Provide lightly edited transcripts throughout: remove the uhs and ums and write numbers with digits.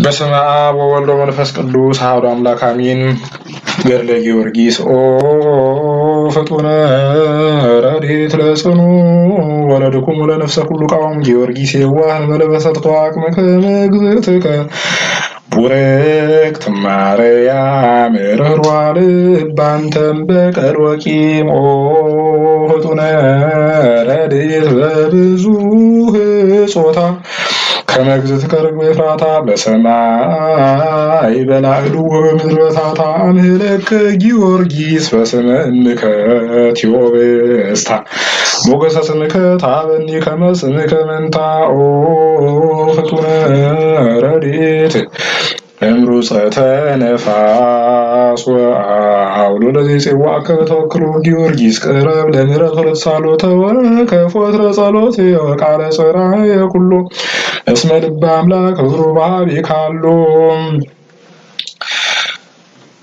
በስመ አብ ወወልድ ወመንፈስ ቅዱስ አሐዱ አምላክ አሜን። ገድለ ጊዮርጊስ ኦ ፍጡነ ረድኤት ለጽኑ ወለድኩሙ ለነፍሰ ኩሉ ቃወም ጊዮርጊስ የዋህ በለበሰት አቅመ ከመግዝእትከ ቡርክት ማርያም ርኅሯ ልብ አንተም በቀል ወቂም ኦ ፍጡነ ረድኤት በብዙ ጾታ ከመግዝእትከ ርግብ ኤፍራታ በሰማይ በላዕሉ ወበምድር በታሕታ አምኅለከ ጊዮርጊስ በስመ እምከ ቴዎብስታ ሞገሰ ስምከ ታበኒ ከመ ስምከ መንታ ኦ ፍጡነ ረድኤት እምሩፀተ ነፋስ ወአውሎ ለዘይፄዋከ በተወክሎ ጊዮርጊስ ቅረብ ለምህረት ወለተሳሎተ ወከፎትረ ጸሎት ወቃለ ጽርሐየ ኩሎ እስመ ልበ አምላክ ህብሩ ባህቤ ካሎ።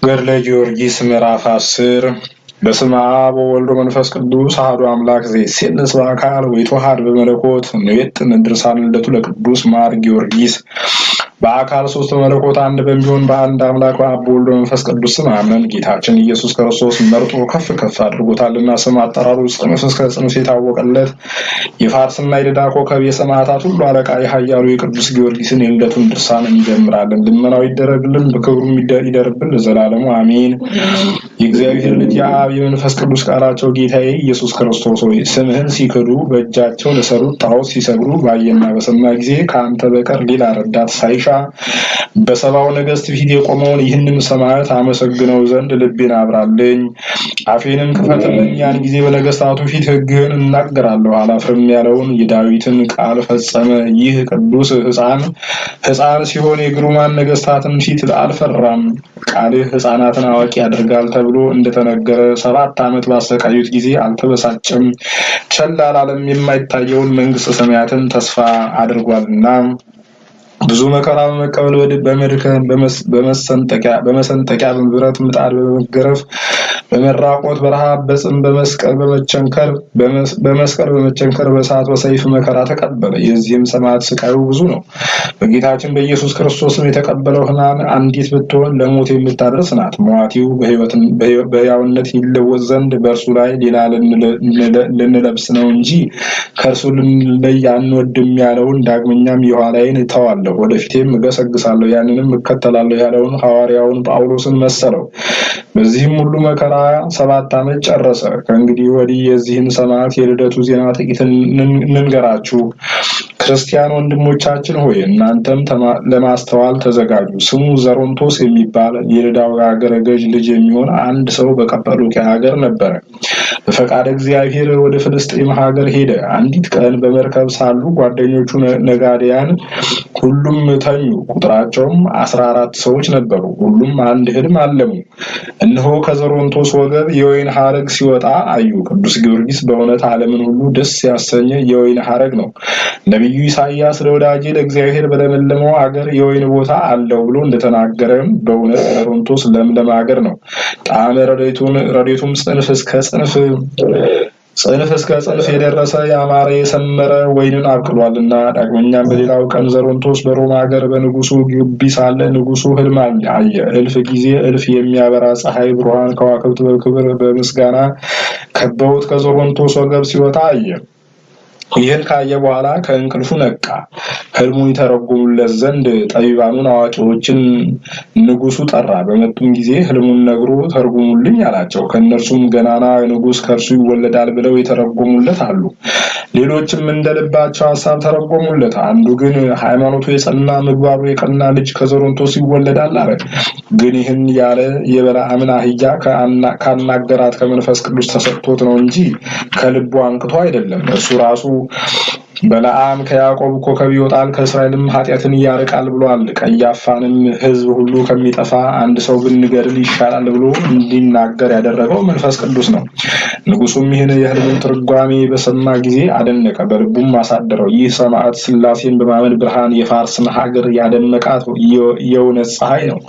ገድለ ጊዮርጊስ ምዕራፍ 10 በስመ አብ ወወልድ ወመንፈስ ቅዱስ አሐዱ አምላክ ዘይሴንስ በአካል ወይትወሐድ በመለኮት ንቤጥን ድርሳነ ልደቱ ለቅዱስ ማር ጊዮርጊስ በአካል ሶስት በመለኮት አንድ በሚሆን በአንድ አምላክ በአብ በወልድ በመንፈስ ቅዱስ ስም አምነን ጌታችን ኢየሱስ ክርስቶስ መርጦ ከፍ ከፍ አድርጎታልና ስም አጠራሩ ጽንፍ እስከ ጽንፍ የታወቀለት የፋርስና የልዳ ኮከብ የሰማዕታት ሁሉ አለቃ የኃያሉ የቅዱስ ጊዮርጊስን የልደቱን ድርሳን እንጀምራለን። ልመናው ይደረግልን በክብሩም ይደርብን ለዘላለሙ አሜን። የእግዚአብሔር ልጅ የአብ የመንፈስ ቅዱስ ቃላቸው ጌታዬ ኢየሱስ ክርስቶስ ሆይ ስምህን ሲክዱ በእጃቸው ለሰሩት ጣዖት ሲሰግዱ ባየና በሰማ ጊዜ ከአንተ በቀር ሌላ ረዳት ሳይሻ በሰባው ነገሥት ፊት የቆመውን ይህንን ሰማዕት አመሰግነው ዘንድ ልቤን አብራልኝ፣ አፌንም ክፈትልኝ። ያን ጊዜ በነገሥታቱ ፊት ሕግህን እናገራለሁ አላፍርም ያለውን የዳዊትን ቃል ፈጸመ። ይህ ቅዱስ ሕፃን ሲሆን የግሩማን ነገሥታትን ፊት አልፈራም። ቃልህ ሕፃናትን አዋቂ ያደርጋል ተብሎ እንደተነገረ 7 ዓመት ባሰቃዩት ጊዜ አልተበሳጨም፣ ቸል አላለም። የማይታየውን መንግሥተ ሰማያትን ተስፋ አድርጓልና ብዙ መከራ በመቀበል በመድከም በመሰንጠቂያ በብረት ምጣድ በመገረፍ በመራቆት በረሃብ በጽም በመስቀል በመቸንከር በእሳት በሰይፍ መከራ ተቀበለ። የዚህም ሰማዕት ስቃዩ ብዙ ነው። በጌታችን በኢየሱስ ክርስቶስም የተቀበለው ሕማም አንዲት ብትሆን ለሞት የምታደርስ ናት። ሟቲው በሕያውነት ይለወጥ ዘንድ በእርሱ ላይ ሌላ ልንለብስ ነው እንጂ ከእርሱ ልንለይ አንወድም ያለውን ዳግመኛም የኋላዬን እተዋለሁ ወደፊቴም እገሰግሳለሁ ያንንም እከተላለሁ ያለውን ሐዋርያውን ጳውሎስን መሰለው። በዚህም ሁሉ መከራ 7 ዓመት ጨረሰ። ከእንግዲህ ወዲህ የዚህን ሰማዕት የልደቱ ዜና ጥቂት እንንገራችሁ። ክርስቲያን ወንድሞቻችን ሆይ እናንተም ለማስተዋል ተዘጋጁ። ስሙ ዘሮንቶስ የሚባል የልዳው ሀገረ ገዥ ልጅ የሚሆን አንድ ሰው በቀጰዶቅያ ሀገር ነበረ። በፈቃደ እግዚአብሔር ወደ ፍልስጤም ሀገር ሄደ። አንዲት ቀን በመርከብ ሳሉ ጓደኞቹ ነጋዴያን ሁሉም ተኙ። ቁጥራቸውም 14 ሰዎች ነበሩ። ሁሉም አንድ ህልም አለሙ። እነሆ ከዘሮንቶስ ወገብ የወይን ሐረግ ሲወጣ አዩ። ቅዱስ ጊዮርጊስ በእውነት ዓለምን ሁሉ ደስ ያሰኘ የወይን ሐረግ ነው። ነቢዩ ኢሳይያስ ለወዳጄ ለእግዚአብሔር በለመለመው አገር የወይን ቦታ አለው ብሎ እንደተናገረም በእውነት ዘሮንቶስ ለምለም አገር ነው። ጣዕመ ረድኤቱም ጽንፍ እስከ ጽንፍ የደረሰ ያማረ የሰመረ ወይንን አብቅሏልና። ዳግመኛም በሌላው ቀን ዘሮንቶስ በሮማ ሀገር በንጉሱ ግቢ ሳለ ንጉሱ ህልም አየ። እልፍ ጊዜ እልፍ የሚያበራ ፀሐይ ብሩሃን ከዋክብት በክብር በምስጋና ከበውት ከዘሮንቶስ ወገብ ሲወጣ አየ። ይህን ካየ በኋላ ከእንቅልፉ ነቃ። ህልሙን ይተረጉሙለት ዘንድ ጠቢባኑን አዋቂዎችን ንጉሱ ጠራ። በመጡም ጊዜ ህልሙን ነግሮ ተርጉሙልኝ አላቸው። ከእነርሱም ገናና ንጉስ ከእርሱ ይወለዳል ብለው የተረጎሙለት አሉ። ሌሎችም እንደ ልባቸው ሀሳብ ተረጎሙለት። አንዱ ግን ሃይማኖቱ የጸና ምግባሩ የቀና ልጅ ከዘሮንቶስ ይወለዳል አለ። ግን ይህን ያለ የበለዓምን አህያ ካናገራት ከመንፈስ ቅዱስ ተሰጥቶት ነው እንጂ ከልቡ አንቅቶ አይደለም። እርሱ ራሱ በለዓም ከያዕቆብ ኮከብ ይወጣል ከእስራኤልም ኃጢአትን ያርቃል ብሏል። ቀያፋንም ህዝብ ሁሉ ከሚጠፋ አንድ ሰው ብንገድል ይሻላል ብሎ እንዲናገር ያደረገው መንፈስ ቅዱስ ነው። ንጉሱም ይህን የህልሙን ትርጓሜ በሰማ ጊዜ አደነቀ፣ በልቡም አሳደረው። ይህ ሰማዕት ሥላሴን በማመን ብርሃን የፋርስን ሀገር ያደመቃት የእውነት ፀሐይ ነው።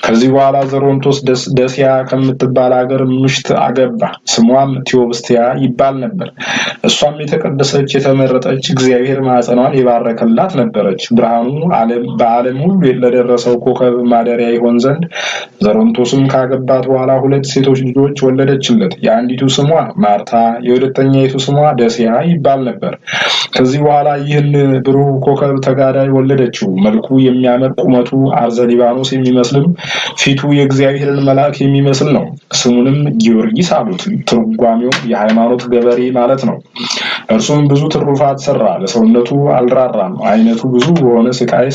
ከዚህ በኋላ ዘሮንቶስ ደሲያ ከምትባል ሀገር ምሽት አገባ። ስሟም ቴዎብስቲያ ይባል ነበር። እሷም የተቀደሰች የተመረጠች እግዚአብሔር ማኅፀኗን የባረከላት ነበረች። ብርሃኑ በዓለም ሁሉ ለደረሰው ኮከብ ማደሪያ ይሆን ዘንድ ዘሮንቶስም ካገባት በኋላ 2 ሴቶች ልጆች ወለደችለት። የአንዲቱ ስሟ ማርታ፣ የሁለተኛይቱ ስሟ ደሲያ ይባል ነበር። ከዚህ በኋላ ይህን ብሩህ ኮከብ ተጋዳይ ወለደችው። መልኩ የሚያምር፣ ቁመቱ አርዘ ሊባኖስ የሚመስልም፣ ፊቱ የእግዚአብሔርን መልአክ የሚመስል ነው። ስሙንም ጊዮርጊስ አሉት። ትርጓሜው የሃይማኖት ገበሬ ማለት ነው። እርሱም ብዙ ትሩፋት ሰራ፣ ለሰውነቱ አልራራም። አይነቱ ብዙ በሆነ ስቃይ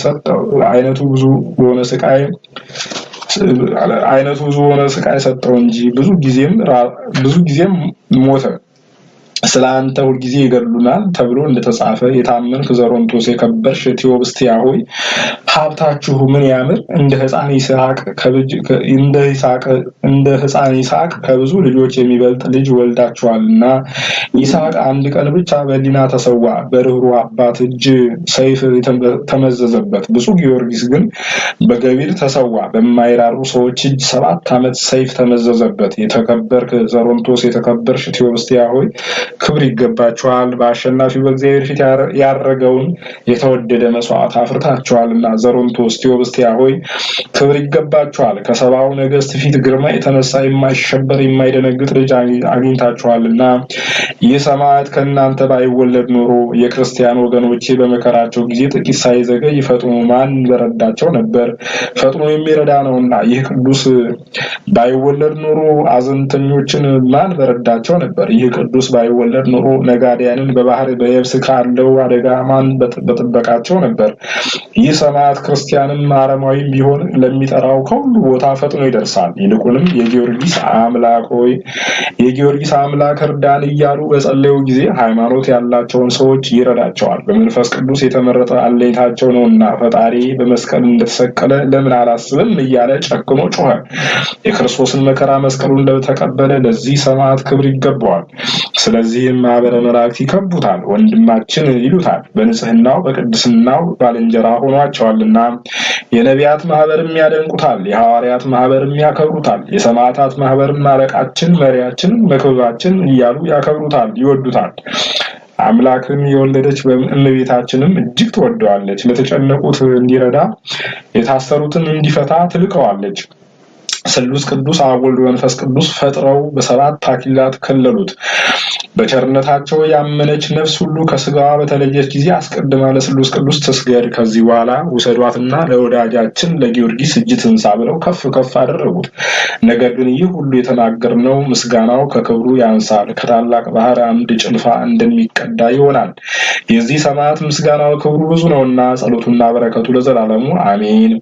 ሰጠው እንጂ ብዙ ጊዜም ሞተ። ስለ አንተ ሁልጊዜ ይገድሉናል ተብሎ እንደተጻፈ የታመንክ ዘሮንቶስ የከበርሽ ቴዎብስቲያ ሆይ ሀብታችሁ ምን ያምር! እንደ ሕፃን ይስሐቅ ከብዙ ልጆች የሚበልጥ ልጅ ወልዳችኋልና። ይስሐቅ አንድ ቀን ብቻ በሕሊና ተሰዋ፣ በርኅሩኅ አባት እጅ ሰይፍ ተመዘዘበት። ብፁዕ ጊዮርጊስ ግን በገቢር ተሰዋ፣ በማይራሩ ሰዎች እጅ 7 ዓመት ሰይፍ ተመዘዘበት። የተከበርክ ዘሮንቶስ የተከበርሽ ቴዎብስቲያ ሆይ ክብር ይገባችኋል። በአሸናፊው በእግዚአብሔር ፊት ያረገውን የተወደደ መስዋዕት አፍርታችኋልና። ዘሮንቶስ ቴዎብስቲያ ሆይ ክብር ይገባችኋል። ከ70 ነገሥት ፊት ግርማ የተነሳ የማይሸበር የማይደነግጥ ልጅ አግኝታችኋልና። ይህ ሰማዕት ከእናንተ ባይወለድ ኖሮ የክርስቲያን ወገኖቼ በመከራቸው ጊዜ ጥቂት ሳይዘገይ ፈጥኖ ማን በረዳቸው ነበር? ፈጥኖ የሚረዳ ነውና። ይህ ቅዱስ ባይወለድ ኖሮ አዘንተኞችን ማን በረዳቸው ነበር? ይህ ቅዱስ ባይወለድ ኖሮ ነጋዴያንን በባህር በየብስ ካለው አደጋ ማን በጥበቃቸው ነበር? ይህ ሰማዕት ክርስቲያንም አረማዊም ቢሆን ለሚጠራው ከሁሉ ቦታ ፈጥኖ ይደርሳል። ይልቁንም የጊዮርጊስ አምላክ እርዳን እያሉ በጸለዩ ጊዜ ሃይማኖት ያላቸውን ሰዎች ይረዳቸዋል። በመንፈስ ቅዱስ የተመረጠ አለኝታቸው ነውና ፈጣሪ በመስቀል እንደተሰቀለ ለምን አላስብም እያለ ጨክኖ ጮኸ። የክርስቶስን መከራ መስቀሉን ለተቀበለ ለዚህ ሰማዕት ክብር ይገባዋል። ስለዚህም ማህበረ መላእክት ይከቡታል፣ ወንድማችን ይሉታል። በንጽህናው በቅድስናው ባልንጀራ ሆኗቸዋልና። የነቢያት ማህበርም ያደንቁታል፣ የሐዋርያት ማህበርም ያከብሩታል፣ የሰማዕታት ማህበርም አለቃችን፣ መሪያችን፣ መክብባችን እያሉ ያከብሩታል፣ ይወዱታል። አምላክን የወለደች እመቤታችንም እጅግ ትወደዋለች። ለተጨነቁት እንዲረዳ የታሰሩትን እንዲፈታ ትልቀዋለች። ስሉስ ቅዱስ አብ ወልድ መንፈስ ቅዱስ ፈጥረው በ7 አክሊላት ከለሉት። በቸርነታቸው ያመነች ነፍስ ሁሉ ከስጋዋ በተለየች ጊዜ አስቀድማ ለስሉስ ቅዱስ ትስገድ። ከዚህ በኋላ ውሰዷትና ለወዳጃችን ለጊዮርጊስ እጅ ትንሳ ብለው ከፍ ከፍ አደረጉት። ነገር ግን ይህ ሁሉ የተናገርነው ምስጋናው ከክብሩ ያንሳል፣ ከታላቅ ባህር አንድ ጭልፋ እንደሚቀዳ ይሆናል። የዚህ ሰማዕት ምስጋናው ክብሩ ብዙ ነውና ጸሎቱና በረከቱ ለዘላለሙ አሜን።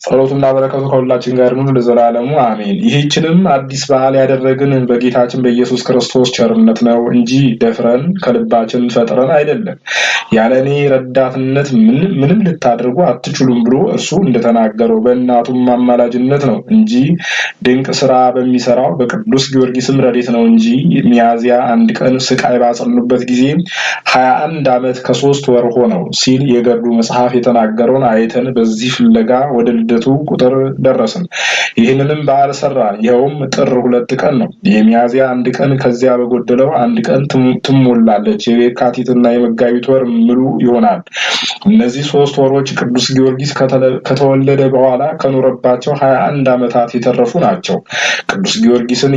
ጸሎቱና በረከቱ ከሁላችን ጋር ይሁን ለዘላለሙ አሜን። ይህችንም አዲስ በዓል ያደረግን በጌታችን በኢየሱስ ክርስቶስ ቸርነት ነው እንጂ ደፍረን ከልባችን ፈጥረን አይደለም። ያለኔ ረዳትነት ምንም ልታደርጉ አትችሉም ብሎ እርሱ እንደተናገረው በእናቱም አማላጅነት ነው እንጂ ድንቅ ስራ በሚሰራው በቅዱስ ጊዮርጊስም ረድኤት ነው እንጂ። ሚያዝያ 1 ቀን ስቃይ ባጸኑበት ጊዜ 21 ዓመት ከ3 ወር ሆነው ሲል የገድሉ መጽሐፍ የተናገረውን አይተን በዚህ ፍለጋ ወደ ልደቱ ቁጥር ደረስን። ይህንንም በዓል ሰራን። ይኸውም ጥር 2 ቀን ነው። የሚያዝያ 1 ቀን ከዚያ በጎደለው 1 ቀን ትሞላለች። የካቲትና የመጋቢት ወር ምሉ ይሆናል። እነዚህ 3 ወሮች ቅዱስ ጊዮርጊስ ከተወለደ በኋላ ከኖረባቸው 21 ዓመታት የተረፉ ናቸው። ቅዱስ ጊዮርጊስን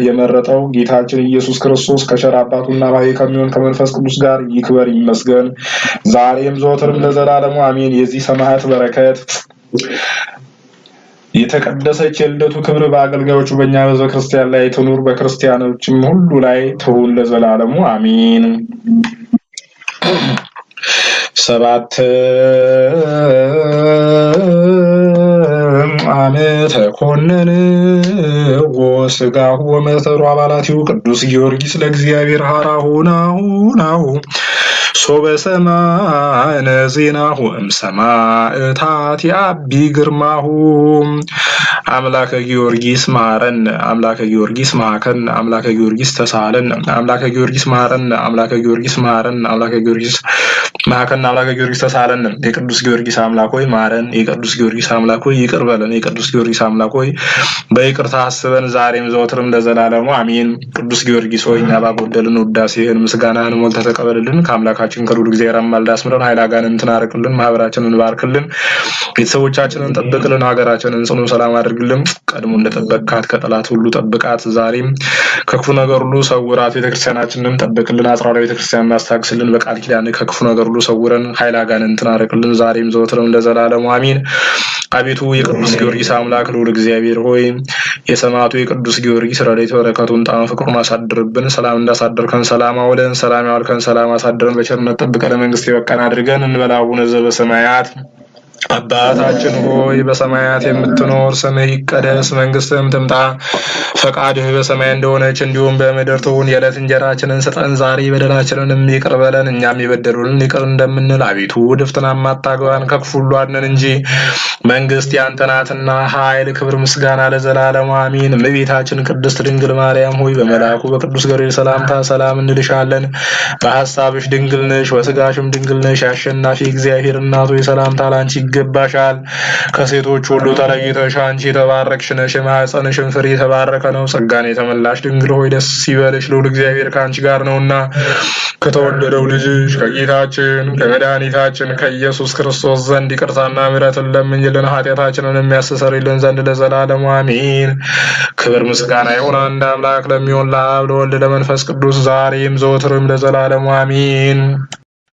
የመረጠው ጌታችን ኢየሱስ ክርስቶስ ከቸር አባቱና ባሕርይ ከሚሆን ከመንፈስ ቅዱስ ጋር ይክበር ይመስገን፣ ዛሬም ዘወትርም ለዘላለሙ አሜን። የዚህ ሰማዕት በረከት የተቀደሰች የልደቱ ክብር በአገልጋዮቹ በእኛ በሕዝበ ክርስቲያን ላይ ትኑር፣ በክርስቲያኖችም ሁሉ ላይ ትሁን ለዘላለሙ አሜን። 7 ዓመተ ኮነነ ወሥጋሁ ወመሰሩ አባላቲሁ ቅዱስ ጊዮርጊስ ለእግዚአብሔር ሐራሁ ናሁ ሶበ ሰማዕነ ዜናሁ እምሰማዕታት የአቢ ግርማሁ። አምላከ ጊዮርጊስ ማረን፣ አምላከ ጊዮርጊስ ማከን፣ አምላከ ጊዮርጊስ ተሳለን፣ አምላከ ጊዮርጊስ ማረን፣ አምላከ ጊዮርጊስ ማረን፣ አምላከ ጊዮርጊስ ማከና አምላከ ጊዮርጊስ ተሳለንም። የቅዱስ ጊዮርጊስ አምላክ ሆይ ማረን። የቅዱስ ጊዮርጊስ አምላክ ሆይ ይቅር በለን። የቅዱስ ጊዮርጊስ አምላክ ሆይ በይቅርታ አስበን ዛሬም ዘወትርም ለዘላለሙ አሜን። ቅዱስ ጊዮርጊስ ሆይ እኛ ባጎደልን ውዳሴህን ምስጋናህን ሞልተህ ተቀበልልን። ከአምላካችን ከልዑል እግዚአብሔር አማልደህ አስምረን፣ ኃይለ አጋንንትን አርቅልን፣ ማህበራችንን ባርክልን፣ ቤተሰቦቻችንን ጠብቅልን፣ ሀገራችንን ጽኑ ሰላም አድርግልን። ቀድሞ እንደጠበቅካት ከጠላት ሁሉ ጠብቃት፣ ዛሬም ከክፉ ነገር ሁሉ ሰውራት። ቤተክርስቲያናችንን ጠብቅልን፣ አጽራረ ቤተክርስቲያንን አስታግስልን። በቃል ኪዳን ከክፉ ነገር ሁሉ ሰውረን፣ ኃይለ አጋንንትን አርቅልን፣ ዛሬም ዘወትርም ለዘላለሙ አሜን። አቤቱ የቅዱስ ጊዮርጊስ አምላክ ልዑል እግዚአብሔር ሆይ የሰማዕቱ የቅዱስ ጊዮርጊስ ረድኤት በረከቱን ጣዕመ ፍቅሩን አሳድርብን። ሰላም እንዳሳደርከን ሰላም አውለን፣ ሰላም ያዋልከን ሰላም አሳድረን፣ በቸርነት ጠብቀን ለመንግስት የበቃን አድርገን። እንበል አቡነ ዘበሰማያት አባታችን ሆይ በሰማያት የምትኖር ስምህ ይቀደስ፣ መንግስትህም ትምጣ፣ ፈቃድህ በሰማይ እንደሆነች እንዲሁም በምድር ትሁን። የዕለት እንጀራችንን ስጠን ዛሬ፣ በደላችንን ይቅር በለን እኛም የበደሉንን ይቅር እንደምንል። አቤቱ ወደ ፈተናም አታግባን ከክፉ ሁሉ አድነን እንጂ መንግስት ያንተ ናትና ኃይል፣ ክብር፣ ምስጋና ለዘላለሙ አሜን። እመቤታችን ቅድስት ድንግል ማርያም ሆይ በመልአኩ በቅዱስ ገብርኤል ሰላምታ ሰላም እንልሻለን። በሐሳብሽ ድንግል ነሽ፣ በስጋሽም ድንግል ነሽ። የአሸናፊ እግዚአብሔር እናቱ የሰላምታ ላንቺ ይገባሻል። ከሴቶች ሁሉ ተለይተሽ አንቺ የተባረክሽ ነሽ፣ የማኅፀንሽም ፍሬ የተባረከ ነው። ጸጋን የተመላሽ ድንግል ሆይ ደስ ይበልሽ፣ ልዑል እግዚአብሔር ከአንቺ ጋር ነውና ከተወደደው ልጅሽ ከጌታችን ከመድኃኒታችን ከኢየሱስ ክርስቶስ ዘንድ ይቅርታና ምሕረትን ለምኝልን ኃጢአታችንን የሚያስተሰርይልን ዘንድ ለዘላለሙ አሜን። ክብር ምስጋና ይሁን አንድ አምላክ ለሚሆን ለአብ ለወልድ ለመንፈስ ቅዱስ ዛሬም ዘወትርም ለዘላለሙ አሜን።